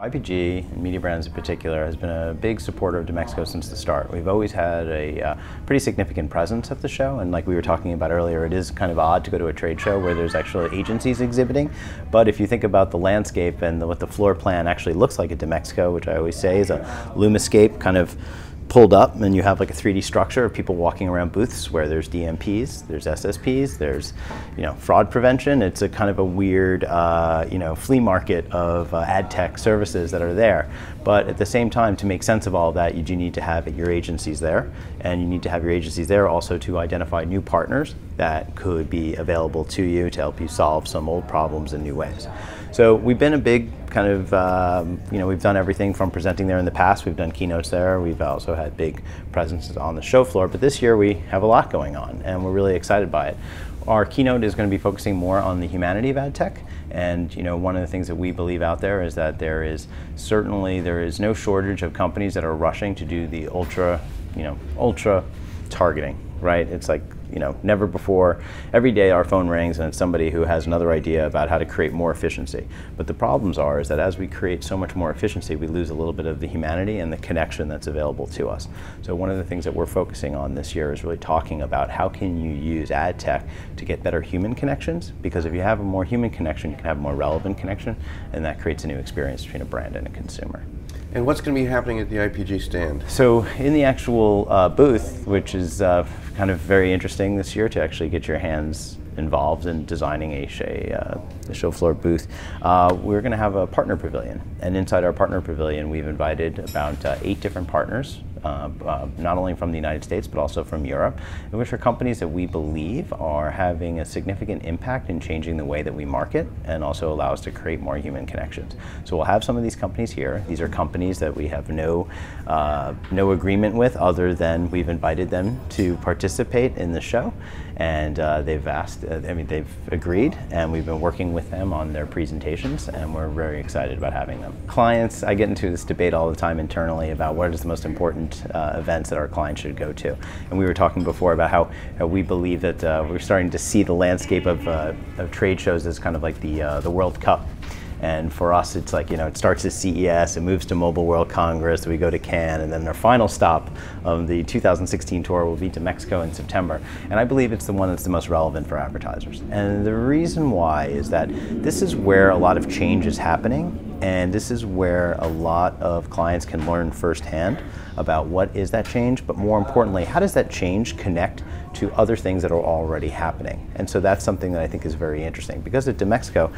IPG, and Mediabrands in particular, has been a big supporter of Demexco since the start. We've always had a pretty significant presence at the show, and like we were talking about earlier, it is kind of odd to go to a trade show where there's actually agencies exhibiting. But if you think about the landscape and what the floor plan actually looks like at Demexco, which I always say is a Lumascape kind of pulled up, and you have like a 3D structure of people walking around booths where there's DMPs, there's SSPs, there's fraud prevention. It's a kind of a weird flea market of ad tech services that are there. But at the same time, to make sense of all of that, you do need to have your agencies there, and you need to have your agencies there also to identify new partners that could be available to you to help you solve some old problems in new ways. So we've been a big kind of, we've done everything from presenting there in the past. We've done keynotes there. We've also had big presences on the show floor. But this year we have a lot going on, and we're really excited by it. Our keynote is going to be focusing more on the humanity of ad tech. And one of the things that we believe out there is that there is no shortage of companies that are rushing to do the ultra targeting, right? It's like, never before. Every day our phone rings and it's somebody who has another idea about how to create more efficiency. But the problems is that as we create so much more efficiency, we lose a little bit of the humanity and the connection that's available to us. So one of the things that we're focusing on this year is really talking about how can you use ad tech to get better human connections, because if you have a more human connection, you can have a more relevant connection, and that creates a new experience between a brand and a consumer. And what's going to be happening at the IPG stand? So in the actual booth, which is kind of very interesting this year to actually get your hands involved in designing a show floor booth, we're going to have a partner pavilion. And inside our partner pavilion, we've invited about 8 different partners, not only from the United States, but also from Europe, which are companies that we believe are having a significant impact in changing the way that we market and also allow us to create more human connections. So we'll have some of these companies here. These are companies that we have no agreement with other than we've invited them to participate in the show. And they've agreed, and we've been working with them on their presentations, and we're very excited about having them. Clients, I get into this debate all the time internally about what is the most important events that our clients should go to. And we were talking before about how we believe that we're starting to see the landscape of trade shows as kind of like the World Cup. And for us, it's like, it starts at CES, it moves to Mobile World Congress, we go to Cannes, and then our final stop of the 2016 tour will be to Mexico in September. And I believe it's the one that's the most relevant for advertisers. And the reason why is that this is where a lot of change is happening, and this is where a lot of clients can learn firsthand about what is that change, but more importantly, how does that change connect to other things that are already happening? And so that's something that I think is very interesting, because at Demexco,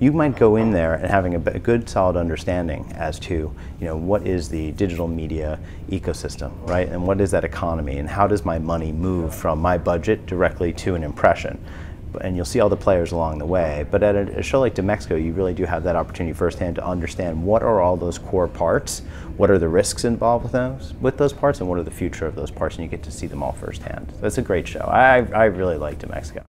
you might go in there and having a good solid understanding as to, what is the digital media ecosystem, right? And what is that economy, and how does my money move from my budget directly to an impression? And you'll see all the players along the way. But at a show like Demexco, you really do have that opportunity firsthand to understand what are all those core parts, what are the risks involved with those parts, and what are the future of those parts, and you get to see them all firsthand. So it's a great show. I really like Demexco.